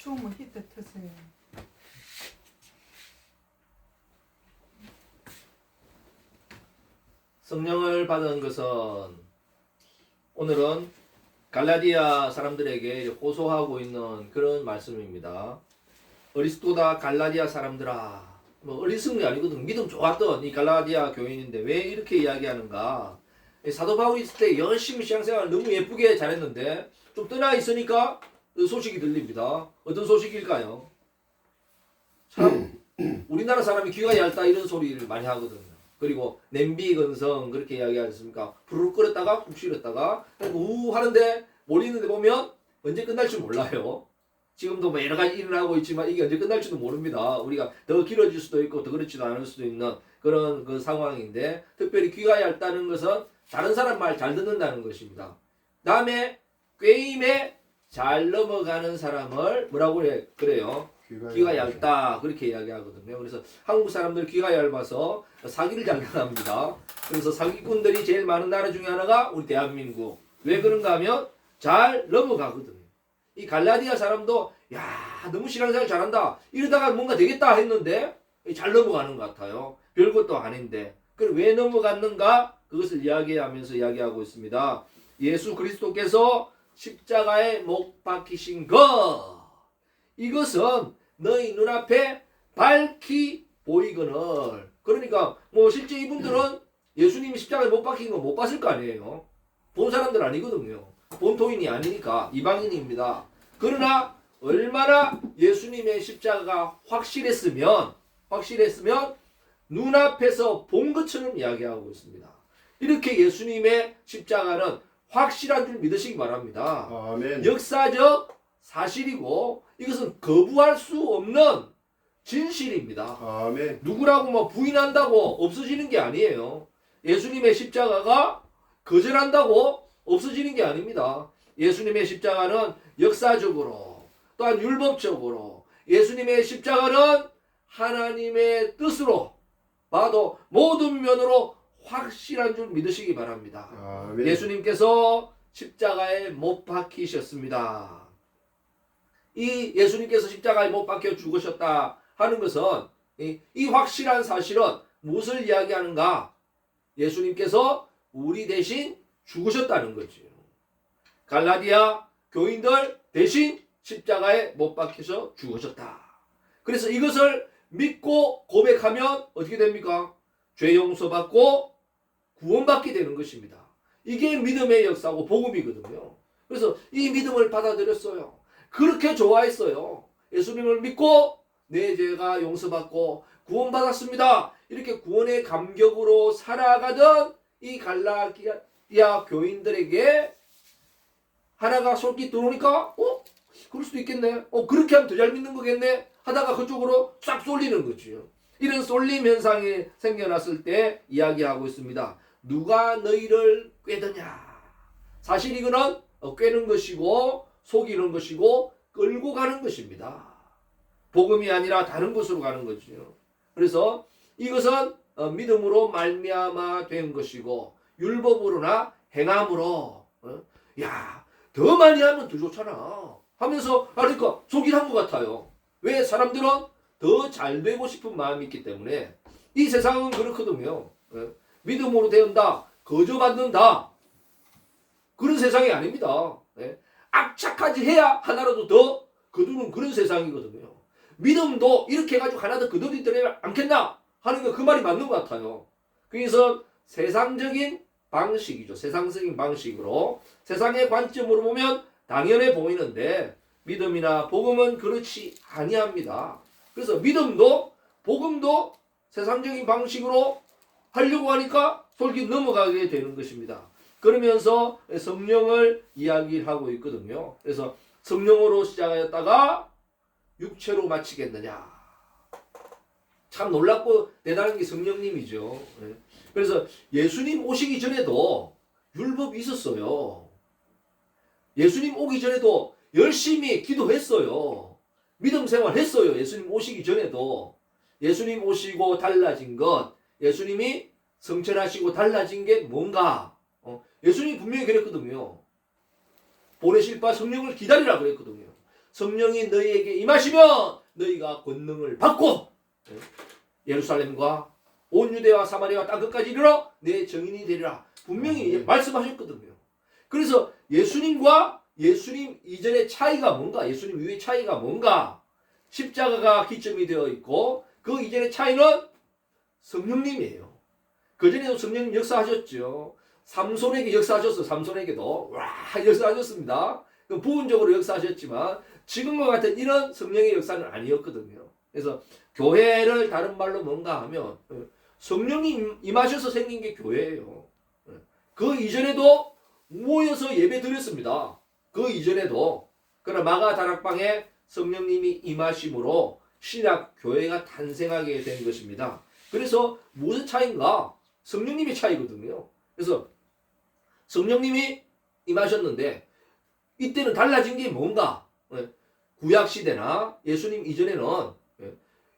추우면 히터 트세요. 성령을 받은 것은 오늘은 갈라디아 사람들에게 호소하고 있는 그런 말씀입니다. 어리스도다 갈라디아 사람들아. 뭐 어리석은 게 아니거든. 믿음 좋았던 이 갈라디아 교인인데 왜 이렇게 이야기하는가? 사도 바울이 있을 때 열심히 신앙생활 너무 예쁘게 잘했는데 좀 떠나 있으니까 소식이 들립니다. 어떤 소식일까요? 참 우리나라 사람이 귀가 얇다 이런 소리를 많이 하거든요. 그리고 냄비 건성 그렇게 이야기하지 않습니까? 부르르 끓였다가 푹 실었다가 우 하는데 몰리는데 보면 언제 끝날지 몰라요. 지금도 뭐 여러 가지 일어나고 있지만 이게 언제 끝날지도 모릅니다. 우리가 더 길어질 수도 있고 더 그렇지도 않을 수도 있는 그런 그 상황인데 특별히 귀가 얇다는 것은 다른 사람 말 잘 듣는다는 것입니다. 다음에 꾀임에 잘 넘어가는 사람을 뭐라고 그래요? 귀가 얇다 그렇게 이야기하거든요. 그래서 한국 사람들 귀가 얇아서 사기를 잘 당합니다. 그래서 사기꾼들이 제일 많은 나라 중에 하나가 우리 대한민국. 왜 그런가 하면 잘 넘어가거든요. 이 갈라디아 사람도 야 너무 신앙생활 잘한다 이러다가 뭔가 되겠다 했는데 잘 넘어가는 것 같아요. 별것도 아닌데 그럼 왜 넘어갔는가 그것을 이야기하면서 이야기하고 있습니다. 예수 그리스도께서 십자가에 못 박히신 것 이것은 너희 눈앞에 밝히 보이거늘. 그러니까 뭐 실제 이분들은 예수님이 십자가에 못 박힌 거 못 봤을 거 아니에요. 본 사람들 아니거든요. 본토인이 아니니까 이방인입니다. 그러나 얼마나 예수님의 십자가가 확실했으면 눈앞에서 본 것처럼 이야기하고 있습니다. 이렇게 예수님의 십자가는 확실한 줄 믿으시기 바랍니다. 아멘. 역사적 사실이고 이것은 거부할 수 없는 진실입니다. 아멘. 누구라고 뭐 부인한다고 없어지는 게 아니에요. 예수님의 십자가가 거절한다고 없어지는 게 아닙니다. 예수님의 십자가는 역사적으로 또한 율법적으로 예수님의 십자가는 하나님의 뜻으로 봐도 모든 면으로 확실한 줄 믿으시기 바랍니다. 아멘. 예수님께서 십자가에 못 박히셨습니다. 이 예수님께서 십자가에 못 박혀 죽으셨다 하는 것은 이 확실한 사실은 무엇을 이야기하는가? 예수님께서 우리 대신 죽으셨다는 거죠. 갈라디아 교인들 대신 십자가에 못 박혀서 죽으셨다. 그래서 이것을 믿고 고백하면 어떻게 됩니까? 죄 용서받고 구원받게 되는 것입니다. 이게 믿음의 역사고 복음이거든요. 그래서 이 믿음을 받아들였어요. 그렇게 좋아했어요. 예수님을 믿고 내 죄가 용서받고 구원받았습니다. 이렇게 구원의 감격으로 살아가던 이 갈라디아 교인들에게 하나가 솔깃 들어오니까 그럴 수도 있겠네. 그렇게 하면 더 잘 믿는 거겠네. 하다가 그쪽으로 싹 쏠리는 거죠. 이런 쏠림 현상이 생겨났을 때 이야기하고 있습니다. 누가 너희를 꾀더냐. 사실 이거는 꾀는 것이고 속이는 것이고 끌고 가는 것입니다. 복음이 아니라 다른 곳으로 가는 거죠. 그래서 이것은 믿음으로 말미암아 된 것이고 율법으로나 행함으로 더 많이 하면 더 좋잖아 하면서 그러니까 속이는 것 같아요. 왜? 사람들은 더 잘 되고 싶은 마음이 있기 때문에. 이 세상은 그렇거든요. 믿음으로 되었다 거저받는다 그런 세상이 아닙니다. 악착까지 해야 하나라도 더 거두는 그런 세상이거든요. 믿음도 이렇게 해가지고 하나 더 거두리더라 않겠나 하는 거 그 말이 맞는 것 같아요. 그래서 세상적인 방식이죠. 세상적인 방식으로 세상의 관점으로 보면 당연해 보이는데 믿음이나 복음은 그렇지 아니합니다. 그래서 믿음도 복음도 세상적인 방식으로 하려고 하니까 솔깃 넘어가게 되는 것입니다. 그러면서 성령을 이야기하고 있거든요. 그래서 성령으로 시작하였다가 육체로 마치겠느냐. 참 놀랍고 대단한 게 성령님이죠. 그래서 예수님 오시기 전에도 율법이 있었어요. 예수님 오기 전에도 열심히 기도했어요. 믿음 생활했어요. 예수님 오시기 전에도. 예수님 오시고 달라진 것, 예수님이 성천하시고 달라진 게 뭔가? 예수님이 분명히 그랬거든요. 보내실 바 성령을 기다리라 그랬거든요. 성령이 너희에게 임하시면 너희가 권능을 받고 예루살렘과 온 유대와 사마리아와 땅 끝까지 이르러 내 증인이 되리라. 분명히 말씀하셨거든요. 그래서 예수님과 예수님 이전의 차이가 뭔가, 예수님 이후의 차이가 뭔가, 십자가가 기점이 되어 있고 그 이전의 차이는 성령님이에요. 그전에도 성령님 역사하셨죠. 삼손에게 역사하셨어요. 삼손에게도 와 역사하셨습니다. 부분적으로 역사하셨지만 지금과 같은 이런 성령의 역사는 아니었거든요. 그래서 교회를 다른 말로 뭔가 하면 성령이 임하셔서 생긴 게 교회예요. 그 이전에도 모여서 예배 드렸습니다. 그 이전에도. 그러나 마가 다락방에 성령님이 임하심으로 신약 교회가 탄생하게 된 것입니다. 그래서 무슨 차이인가? 성령님의 차이거든요. 그래서 성령님이 임하셨는데 이때는 달라진 게 뭔가? 구약 시대나 예수님 이전에는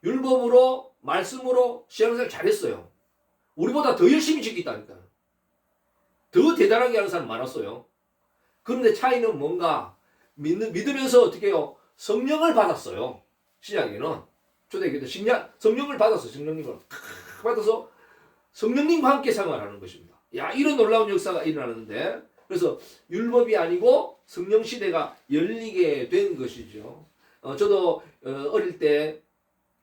율법으로 말씀으로 신앙생활 잘했어요. 우리보다 더 열심히 지켰다니까요. 더 대단하게 하는 사람 많았어요. 그런데 차이는 뭔가? 믿으면서 어떻게 해요? 성령을 받았어요. 신약에는 초대교회도 성령을 받았어요. 성령님을 받아서 성령님과 함께 생활하는 것입니다. 야, 이런 놀라운 역사가 일어나는데, 그래서 율법이 아니고 성령 시대가 열리게 된 것이죠. 저도 어릴 때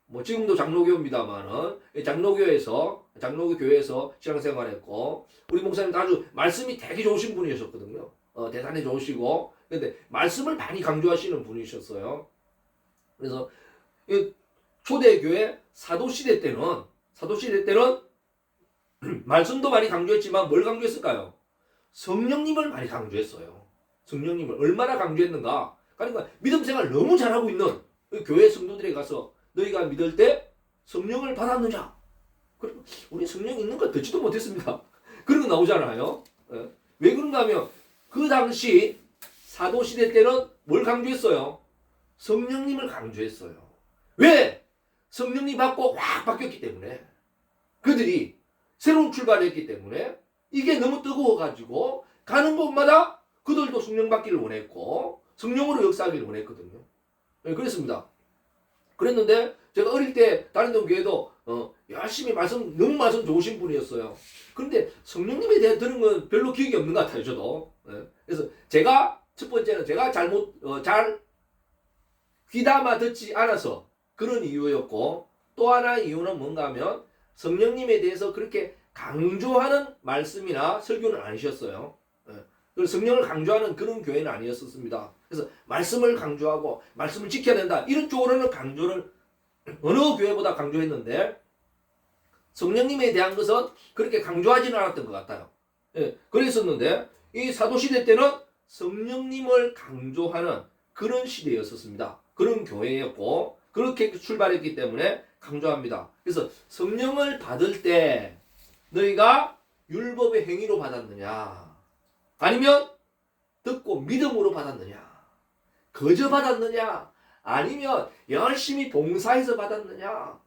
뭐 지금도 장로교입니다만은 장로교 교회에서 신앙생활했고 우리 목사님도 아주 말씀이 되게 좋으신 분이셨거든요. 대단히 좋으시고 근데 말씀을 많이 강조하시는 분이셨어요. 그래서 초대교회 사도시대 때는 말씀도 많이 강조했지만 뭘 강조했을까요? 성령님을 많이 강조했어요. 성령님을 얼마나 강조했는가? 그러니까 믿음 생활 너무 잘하고 있는 교회 성도들에게 가서 너희가 믿을 때 성령을 받았느냐? 그리고 우리 성령 있는 거 듣지도 못했습니다. 그런 거 나오잖아요. 왜 그런가 하면 그 당시 사도시대 때는 뭘 강조했어요? 성령님을 강조했어요. 왜? 성령님 받고 확 바뀌었기 때문에. 그들이 새로운 출발을 했기 때문에 이게 너무 뜨거워가지고 가는 곳마다 그들도 성령 받기를 원했고 성령으로 역사하기를 원했거든요. 그랬습니다. 그랬는데 제가 어릴 때 다니던 교회도 열심히 너무 말씀 좋으신 분이었어요. 그런데 성령님에 대해 들은 건 별로 기억이 없는 것 같아요. 저도. 그래서 제가 첫 번째는 제가 잘 귀담아 듣지 않아서 그런 이유였고 또 하나의 이유는 뭔가 하면 성령님에 대해서 그렇게 강조하는 말씀이나 설교는 아니셨어요. 성령을 강조하는 그런 교회는 아니었습니다. 그래서 말씀을 강조하고 말씀을 지켜야 된다. 이런 쪽으로는 강조를 어느 교회보다 강조했는데 성령님에 대한 것은 그렇게 강조하지는 않았던 것 같아요. 그랬었는데 이 사도시대 때는 성령님을 강조하는 그런 시대였었습니다. 그런 교회였고 그렇게 출발했기 때문에 강조합니다. 그래서 성령을 받을 때 너희가 율법의 행위로 받았느냐 아니면 듣고 믿음으로 받았느냐 거저 받았느냐 아니면 열심히 봉사해서 받았느냐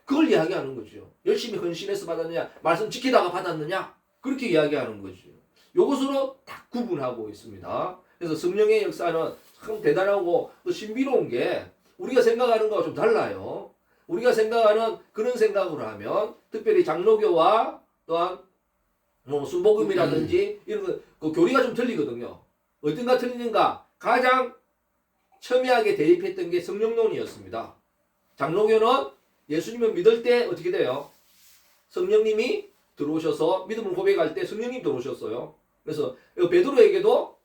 그걸 이야기하는 거죠. 열심히 헌신해서 받았느냐 말씀 지키다가 받았느냐 그렇게 이야기하는 거죠. 이것으로 딱 구분하고 있습니다. 그래서 성령의 역사는 참 대단하고 신비로운 게 우리가 생각하는 거와 좀 달라요. 우리가 생각하는 그런 생각으로 하면 특별히 장로교와 또한 뭐 순복음이라든지 이런 거 그 교리가 좀 틀리거든요. 어떤가 틀리는가? 가장 첨예하게 대입했던 게 성령론이었습니다. 장로교는 예수님을 믿을 때 어떻게 돼요? 성령님이 들어오셔서 믿음을 고백할 때 성령님 들어오셨어요. 그래서 베드로에게도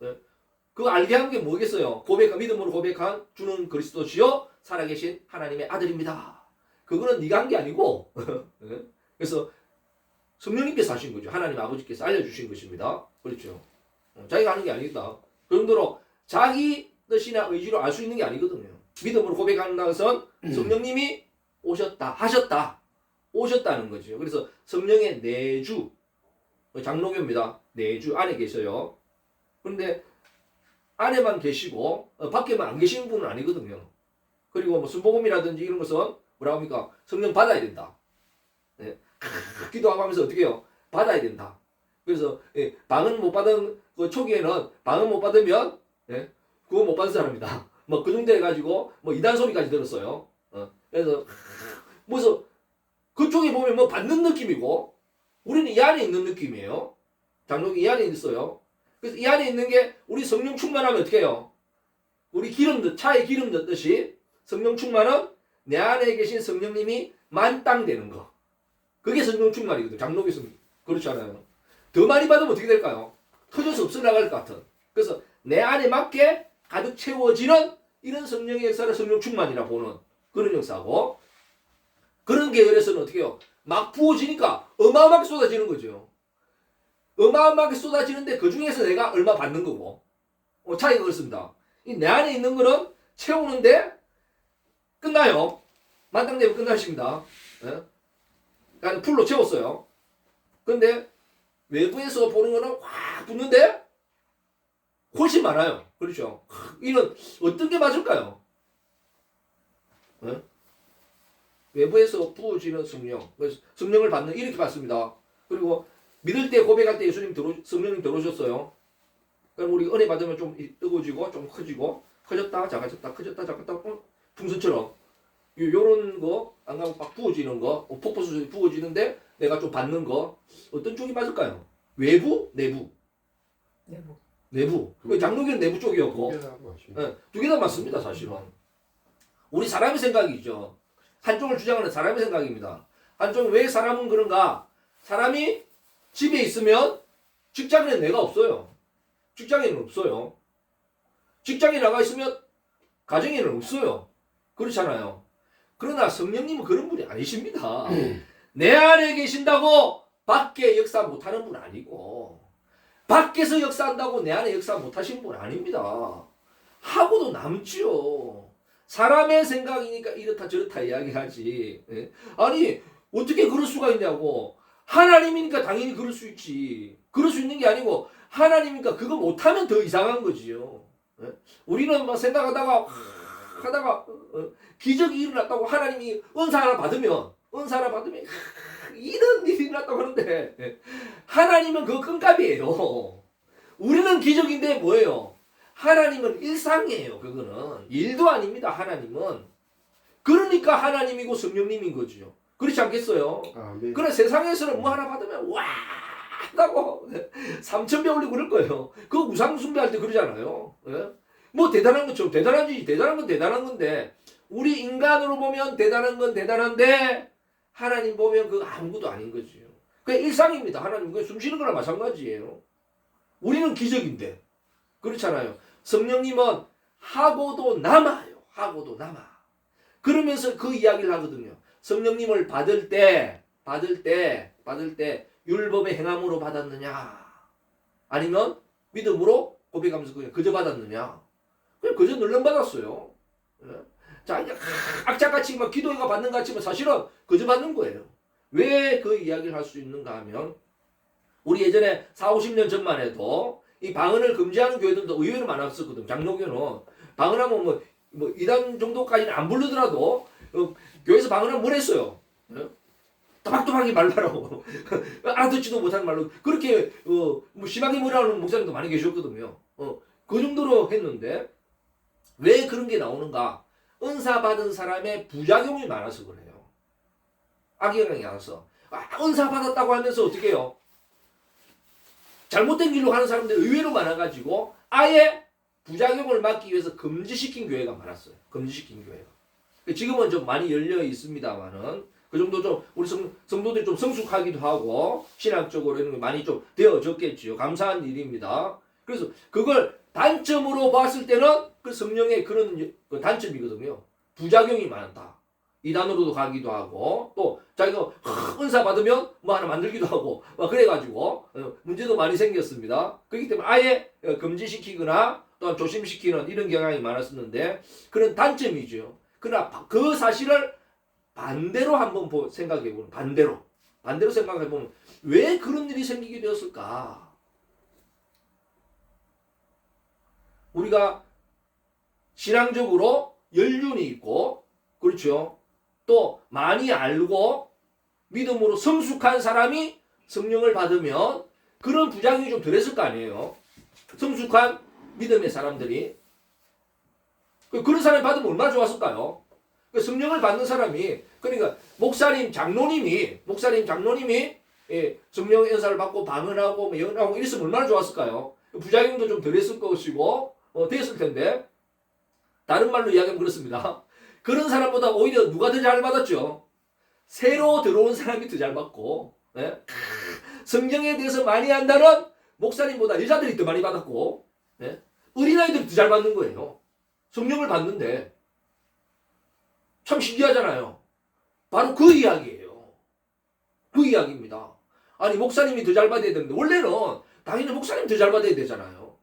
그 알게 한 게 뭐겠어요? 믿음으로 고백한 주는 그리스도시요 살아계신 하나님의 아들입니다. 그거는 네가 한 게 아니고 그래서 성령님께서 하신 거죠. 하나님 아버지께서 알려주신 것입니다. 그렇죠. 자기가 하는 게 아니다. 그 정도로 자기 뜻이나 의지로 알 수 있는 게 아니거든요. 믿음으로 고백하는 것은 성령님이 오셨다는 거죠. 그래서 성령의 내주, 장로교입니다. 내주 안에 계셔요. 그런데 안에만 계시고 밖에만 안 계시는 분은 아니거든요. 그리고 뭐 순복음이라든지 이런 것은 뭐라고 합니까? 성령 받아야 된다. 기도하고 하면서 어떻게 해요? 받아야 된다. 그래서 방은 못 받은 그 초기에는 방은 못 받으면 그거 못 받은 사람이다. 뭐 그 정도 해가지고 뭐 이단 소리까지 들었어요. 그래서 무슨 그쪽에 보면 뭐 받는 느낌이고 우리는 이 안에 있는 느낌이에요. 장로교 이 안에 있어요. 그래서 이 안에 있는 게 우리 성령 충만하면 어떻게 해요? 우리 차에 기름 넣듯이 성령 충만은 내 안에 계신 성령님이 만땅되는 거. 그게 성령 충만이거든. 장로교 성령. 그렇지 않아요? 더 많이 받으면 어떻게 될까요? 터져서 없어 나갈 것 같은. 그래서 내 안에 맞게 가득 채워지는 이런 성령의 역사를 성령 충만이라 보는 그런 역사고, 그런 계열에서는 어떻게 해요? 막 부어지니까 어마어마하게 쏟아지는 거죠. 어마어마하게 쏟아지는데 그 중에서 내가 얼마 받는 거고, 차이가 그렇습니다. 내 안에 있는 거는 채우는데 끝나요. 만땅되면 끝나십니다. 그러니까 풀로 채웠어요. 근데 외부에서 보는 거는 확 붙는데 훨씬 많아요. 그렇죠? 이런 어떤 게 맞을까요? 외부에서 부어지는 성령, 성령을 받는 이렇게 받습니다. 그리고 믿을 때 고백할 때 성령님 들어오셨어요. 그럼 우리 은혜 받으면 좀 뜨거워지고 좀 커지고 커졌다 작아졌다 커졌다 작았다 풍선처럼 요런 거 안 가면 막 부어지는 거 폭포수준이 부어지는데 내가 좀 받는 거 어떤 쪽이 맞을까요? 외부? 내부? 내부. 장로교는 내부 쪽이었고 두 개 다 맞습니다. 사실은 우리 사람의 생각이죠. 한쪽을 주장하는 사람의 생각입니다. 한쪽은 왜 사람은 그런가? 사람이 집에 있으면 직장에는 내가 없어요. 직장에는 없어요. 직장에 나가 있으면 가정에는 없어요. 그렇잖아요. 그러나 성령님은 그런 분이 아니십니다. 내 안에 계신다고 밖에 역사 못하는 분 아니고 밖에서 역사한다고 내 안에 역사 못하신 분 아닙니다. 하고도 남지요. 사람의 생각이니까 이렇다 저렇다 이야기하지. 아니 어떻게 그럴 수가 있냐고. 하나님이니까 당연히 그럴 수 있지. 그럴 수 있는 게 아니고 하나님이니까 그거 못하면 더 이상한 거지요. 우리는 막 생각하다가 기적이 일어났다고 하나님이 은사 하나 받으면 이런 일이 일어났다고 하는데 하나님은 그거 끈값이에요. 우리는 기적인데 뭐예요? 하나님은 일상이에요. 그거는 일도 아닙니다. 하나님은. 그러니까 하나님이고 성령님인 거죠. 그렇지 않겠어요? 그래 세상에서는 뭐 하나 받으면 와 하다고 3,000배 올리고 그럴 거예요. 그거 우상 숭배할 때 그러잖아요. 뭐 대단한 것처럼 대단한 건 대단한 건데 우리 인간으로 보면 대단한 건 대단한데 하나님 보면 그거 아무것도 아닌 거지요. 그게 일상입니다. 하나님 그게 숨 쉬는 거랑 마찬가지예요. 우리는 기적인데 그렇잖아요. 성령님은 하고도 남아요. 하고도 남아. 그러면서 그 이야기를 하거든요. 성령님을 받을 때 율법의 행함으로 받았느냐 아니면 믿음으로 고백하면서 그냥 그저 받았느냐. 그냥 그저 늘름 받았어요. 자, 악착같이 막 기도가 받는 것 같지만 사실은 그저 받는 거예요. 왜 그 이야기를 할 수 있는가 하면 우리 예전에 40-50년 전만 해도 이 방언을 금지하는 교회들도 의외로 많았었거든. 장로교는 방언하면 뭐 이단 정도까지는 안 부르더라도 교회에서 방언하면 뭘 했어요? 또박또박이 말라라고 알아듣지도 못하는 말로 그렇게 뭐 심하게 뭐라는 목사님도 많이 계셨거든요. 그 정도로 했는데 왜 그런 게 나오는가? 은사 받은 사람의 부작용이 많아서 그래요. 악영향이 많아서. 은사 받았다고 하면서 어떻게 해요? 잘못된 길로 가는 사람들이 의외로 많아가지고 아예 부작용을 막기 위해서 금지시킨 교회가 많았어요. 금지시킨 교회가. 지금은 좀 많이 열려 있습니다만은 그 정도 좀 우리 성도들이 좀 성숙하기도 하고 신학적으로 이런 게 많이 좀 되어졌겠지요. 감사한 일입니다. 그래서 그걸 단점으로 봤을 때는 그 성령의 그런 단점이거든요. 부작용이 많다. 이단으로도 가기도 하고 또 자기가 은사 받으면 뭐 하나 만들기도 하고 막 그래가지고 문제도 많이 생겼습니다. 그렇기 때문에 아예 금지시키거나 또한 조심시키는 이런 경향이 많았었는데 그런 단점이죠. 그러나 그 사실을 반대로 한번 생각해보면 반대로 생각해보면 왜 그런 일이 생기게 되었을까? 우리가 신앙적으로 연륜이 있고 그렇죠. 또 많이 알고 믿음으로 성숙한 사람이 성령을 받으면 그런 부작용이 좀 덜했을 거 아니에요. 성숙한 믿음의 사람들이 그런 사람이 받으면 얼마나 좋았을까요? 성령을 받는 사람이, 그러니까 목사님, 장로님이 성령 연사를 받고 방언하고 뭐 예언하고 이랬으면 얼마나 좋았을까요? 부작용도 좀 덜했을 것이고 됐을 텐데, 다른 말로 이야기하면 그렇습니다. 그런 사람보다 오히려 누가 더 잘 받았죠? 새로 들어온 사람이 더 잘 받고, 예? 성경에 대해서 많이 안다는 목사님보다 여자들이 더 많이 받았고, 예? 어린아이들이 더 잘 받는 거예요. 성령을 받는데. 참 신기하잖아요. 바로 그 이야기예요. 그 이야기입니다. 아니, 목사님이 더 잘 받아야 되는데, 원래는 당연히 목사님 더 잘 받아야 되잖아요.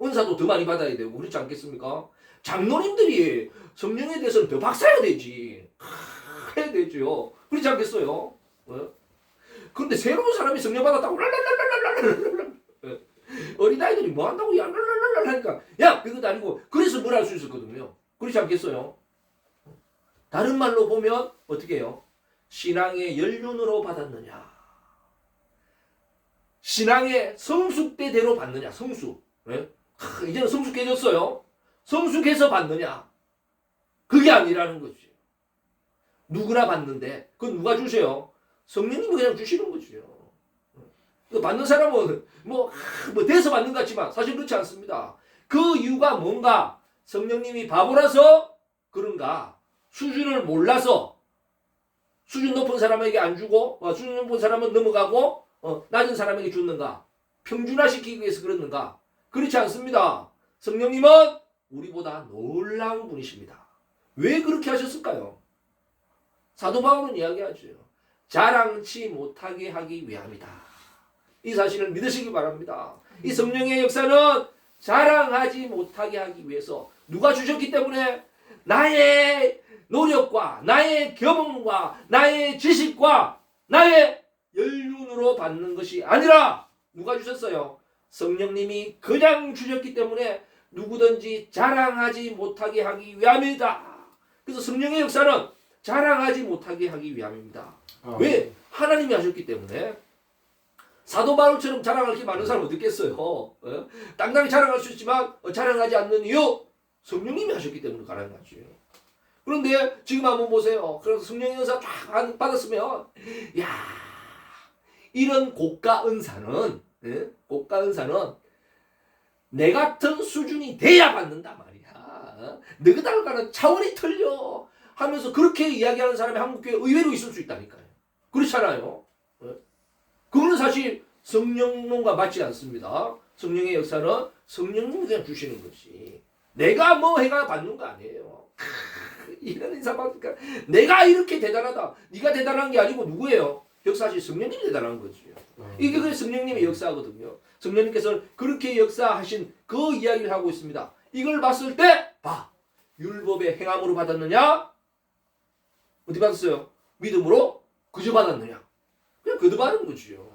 은사도 더 많이 받아야 되고, 그렇지 않겠습니까? 장로님들이 성령에 대해서는 더 박사야 되지. 해야 되죠. 그렇지 않겠어요? 그런데 새로운 사람이 성령 받았다고 랄랄랄랄랄랄랄랄 어린아이들이 뭐 한다고 랄랄랄랄 하니까, 야, 그것도 아니고, 그래서 뭘 할 수 있었거든요. 그렇지 않겠어요? 다른 말로 보면 어떻게 해요? 신앙의 연륜으로 받았느냐, 신앙의 성숙대대로 받느냐. 성숙, 이제는 성숙해졌어요. 성숙해서 받느냐, 그게 아니라는 거지. 누구나 받는데 그건 누가 주세요? 성령님이 그냥 주시는 거죠. 받는 사람은 뭐 돼서 받는 것 같지만 사실 그렇지 않습니다. 그 이유가 뭔가, 성령님이 바보라서 그런가, 수준을 몰라서 수준 높은 사람에게 안 주고 수준 높은 사람은 넘어가고 낮은 사람에게 줬는가, 평준화시키기 위해서 그랬는가? 그렇지 않습니다. 성령님은 우리보다 놀라운 분이십니다. 왜 그렇게 하셨을까요? 사도 바울은 이야기하죠. 자랑치 못하게 하기 위함이다. 이 사실을 믿으시기 바랍니다. 이 성령의 역사는 자랑하지 못하게 하기 위해서 누가 주셨기 때문에, 나의 노력과 나의 경험과 나의 지식과 나의 연륜으로 받는 것이 아니라 누가 주셨어요? 성령님이 그냥 주셨기 때문에 누구든지 자랑하지 못하게 하기 위함이다. 그래서 성령의 역사는 자랑하지 못하게 하기 위함입니다. 왜? 하나님이 하셨기 때문에. 사도 바울처럼 자랑할 게 많은 사람 어디 있겠어요? 당당히 자랑할 수 있지만 자랑하지 않는 이유, 성령님이 하셨기 때문에 가능하지. 그런데 지금 한번 보세요. 그래서 성령의 은사 쫙 받았으면, 야, 이런 고가 은사는 내 같은 수준이 돼야 받는다 말이야. 너희들과는 차원이 틀려 하면서 그렇게 이야기하는 사람이 한국교회에 의외로 있을 수 있다니까요. 그렇잖아요. 그거는 사실 성령론과 맞지 않습니다. 성령의 역사는 성령님이 그냥 주시는 거지, 내가 뭐 해가 받는 거 아니에요. 이런 인사 받으니까 내가 이렇게 대단하다. 네가 대단한 게 아니고 누구예요? 역사하신 성령님이 대단한 거지. 이게 그 성령님의 역사거든요. 성령님께서는 그렇게 역사하신 그 이야기를 하고 있습니다. 이걸 봤을 때 봐. 율법의 행함으로 받았느냐? 어디 받았어요? 믿음으로 그저 받았느냐? 그냥 그저 받은 거지요.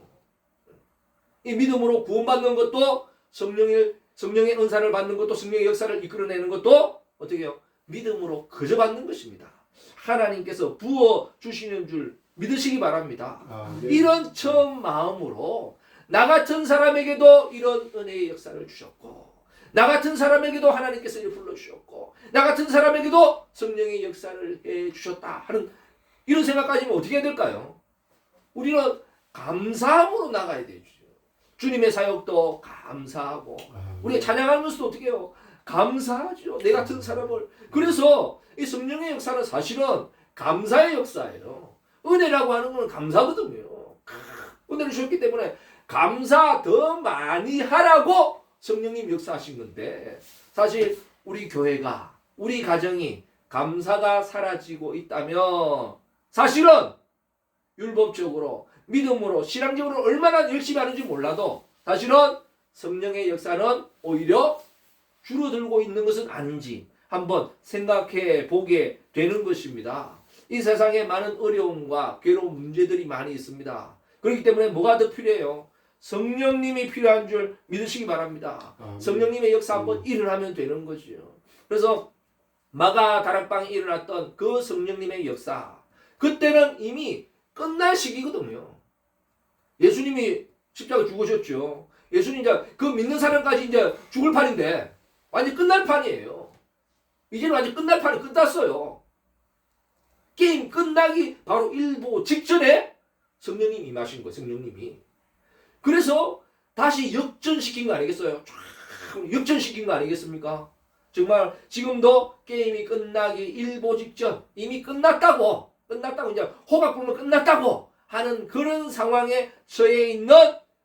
이 믿음으로 구원받는 것도, 성령의 은사를 받는 것도, 성령의 역사를 이끌어내는 것도 어떻게 해요? 믿음으로 그저 받는 것입니다. 하나님께서 부어 주시는 줄 믿으시기 바랍니다. 네. 이런 처음 마음으로 나 같은 사람에게도 이런 은혜의 역사를 주셨고, 나 같은 사람에게도 하나님께서 이를 불러주셨고, 나 같은 사람에게도 성령의 역사를 해주셨다 하는 이런 생각까지는 어떻게 해야 될까요? 우리는 감사함으로 나가야 되죠. 주님의 사역도 감사하고, 우리가 찬양하면서도 어떻게 해요? 감사하죠. 내 같은 사람을. 그래서 이 성령의 역사는 사실은 감사의 역사예요. 은혜라고 하는 건 감사거든요. 은혜를 주셨기 때문에 감사 더 많이 하라고 성령님 역사하신 건데, 사실 우리 교회가, 우리 가정이 감사가 사라지고 있다면 사실은 율법적으로, 믿음으로, 신앙적으로 얼마나 열심히 하는지 몰라도 사실은 성령의 역사는 오히려 줄어들고 있는 것은 아닌지 한번 생각해 보게 되는 것입니다. 이 세상에 많은 어려움과 괴로운 문제들이 많이 있습니다. 그렇기 때문에 뭐가 더 필요해요? 성령님이 필요한 줄 믿으시기 바랍니다. 성령님의 역사 한번 일어나면 되는 거죠. 그래서 마가 다락방에 일어났던 그 성령님의 역사, 그때는 이미 끝날 시기거든요. 예수님이 십자가 죽으셨죠. 예수님 이제 그 믿는 사람까지 이제 죽을 판인데 완전 끝날 판이에요. 이제는 완전 끝날 판이 끝났어요. 게임 끝나기 바로 일보 직전에 성령님 임하신 거예요. 성령님이. 그래서 다시 역전시킨 거 아니겠어요? 쫙 역전시킨 거 아니겠습니까? 정말 지금도 게임이 끝나기 일보 직전 이미 끝났다고 이제 호각 불면 끝났다고 하는 그런 상황에 처해 있는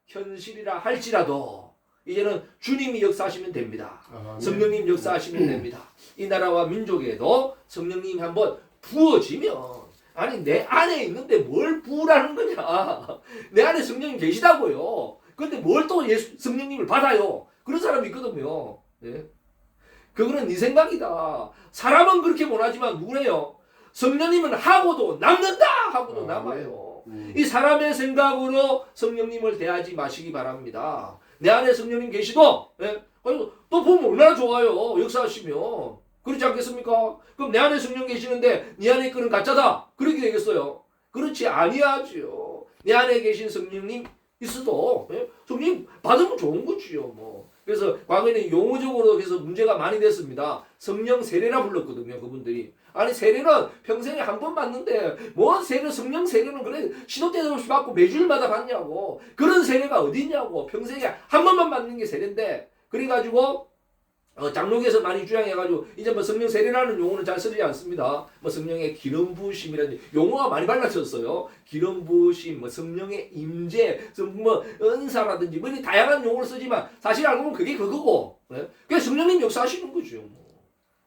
현실이라 할지라도 이제는 주님이 역사하시면 됩니다. 성령님 역사하시면 됩니다. 이 나라와 민족에도 성령님이 한번 부어지면 아니 내 안에 있는데 뭘 부으라는 거냐. 내 안에 성령님 계시다고요. 근데 뭘 또 성령님을 받아요. 그런 사람이 있거든요. 네? 그거는 네 생각이다. 사람은 그렇게 원하지만 누구래요? 성령님은 하고도 남는다. 하고도 남아요. 이 사람의 생각으로 성령님을 대하지 마시기 바랍니다. 내 안에 성령님 계시도 예? 또 보면 얼마나 좋아요. 역사하시면. 그렇지 않겠습니까? 그럼 내 안에 성령 계시는데 네 안에 있거는 가짜다. 그렇게 되겠어요? 그렇지 아니하지요. 내 안에 계신 성령님 있어도 예? 성령 받으면 좋은 거지요. 뭐. 그래서 과거에는 용어적으로 그래서 문제가 많이 됐습니다. 성령 세례라 불렀거든요. 그분들이. 아니 세례는 평생에 한 번 받는데 뭐 세례 성령 세례는 그래 시도 때도 없이 받고 매주일마다 받냐고. 그런 세례가 어디냐고. 평생에 한 번만 받는 게 세례인데 그래가지고 장로교에서 많이 주장해가지고 이제 뭐 성령 세례라는 용어는 잘 쓰지 않습니다. 뭐 성령의 기름 부으심이라든지 용어가 많이 발라졌어요. 기름 부으심, 뭐 성령의 임재, 뭐 은사라든지 뭐 다양한 용어를 쓰지만 사실 알고 보면 그게 그거고. 네? 그게 성령님 역사하시는 거죠. 뭐.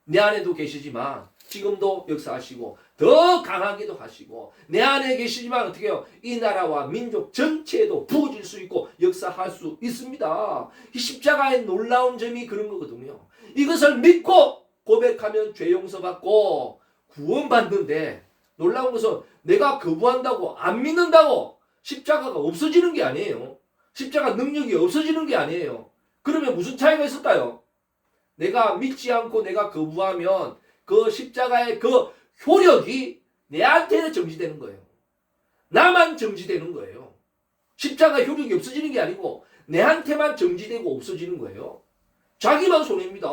내 안에도 계시지만 지금도 역사하시고 더 강하게도 하시고 내 안에 계시지만 어떻게 해요? 이 나라와 민족 전체에도 부어질 수 있고 역사할 수 있습니다. 이 십자가의 놀라운 점이 그런 거거든요. 이것을 믿고 고백하면 죄 용서받고 구원받는데 놀라운 것은 내가 거부한다고 안 믿는다고 십자가가 없어지는 게 아니에요. 십자가 능력이 없어지는 게 아니에요. 그러면 무슨 차이가 있을까요? 내가 믿지 않고 내가 거부하면 그 십자가의 그 효력이 내한테는 정지되는 거예요. 나만 정지되는 거예요. 십자가 효력이 없어지는 게 아니고 내한테만 정지되고 없어지는 거예요. 자기만 손해입니다.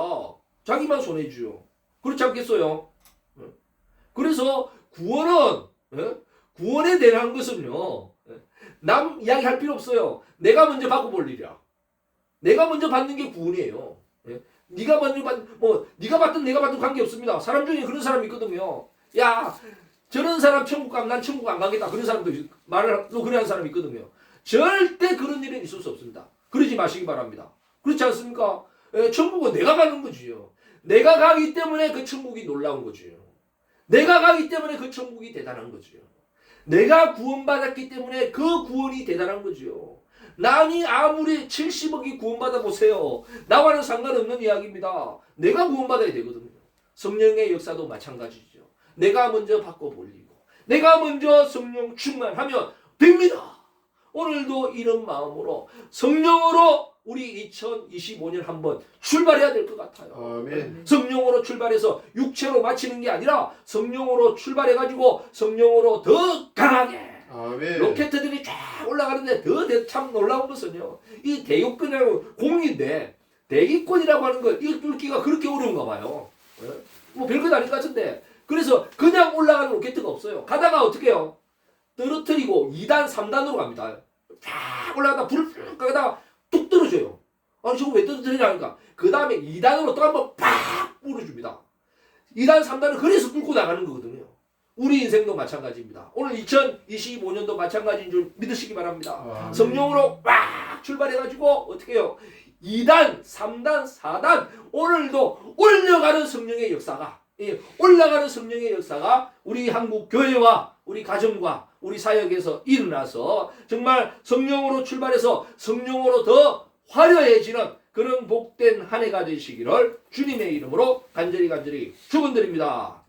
자기만 손해지요. 그렇지 않겠어요? 그래서 구원에 대한 것은요. 남 이야기할 필요 없어요. 내가 먼저 받고 볼 일이야. 내가 먼저 받는 게 구원이에요. 네가 먼저 네가 받든 내가 받든 관계 없습니다. 사람 중에 그런 사람이 있거든요. 야, 저런 사람 천국 가면 난 천국 안 가겠다. 그런 사람도 말을 또 그런 사람이 있거든요. 절대 그런 일은 있을 수 없습니다. 그러지 마시기 바랍니다. 그렇지 않습니까? 천국은 내가 가는 거지요. 내가 가기 때문에 그 천국이 놀라운 거지요. 내가 가기 때문에 그 천국이 대단한 거지요. 내가 구원받았기 때문에 그 구원이 대단한 거지요. 남이 아무리 70억이 구원받아 보세요. 나와는 상관없는 이야기입니다. 내가 구원받아야 되거든요. 성령의 역사도 마찬가지죠. 내가 먼저 받고 볼리고 내가 먼저 성령 충만하면 됩니다. 오늘도 이런 마음으로 성령으로 우리 2025년 한번 출발해야 될 것 같아요. 아멘. 성령으로 출발해서 육체로 마치는 게 아니라 성령으로 출발해가지고 성령으로 더 강하게 아멘. 로켓들이 쫙 올라가는데 참 놀라운 것은요. 이 대기권이라고 공인데 대기권이라고 하는 걸 이 뚫기가 그렇게 어려운가 봐요. 뭐 별것 아닐 것 같은데 그래서 그냥 올라가는 로켓가 없어요. 가다가 어떻게 해요? 떨어뜨리고 2단 3단으로 갑니다. 쫙 올라가다 불을 쭉 가다가 뚝 떨어져요. 아니 저거 왜 떨어뜨리냐니까 그 다음에 2단으로 또 한번 팍 뿌려줍니다. 2단 3단은 그래서 뚫고 나가는 거거든요. 우리 인생도 마찬가지입니다. 오늘 2025년도 마찬가지인 줄 믿으시기 바랍니다. 성령으로 막 출발해가지고 어떻게 해요? 2단, 3단, 4단 오늘도 올려가는 성령의 역사가 올라가는 성령의 역사가 우리 한국 교회와 우리 가정과 우리 사역에서 일어나서 정말 성령으로 출발해서 성령으로 더 화려해지는 그런 복된 한 해가 되시기를 주님의 이름으로 간절히 축원드립니다.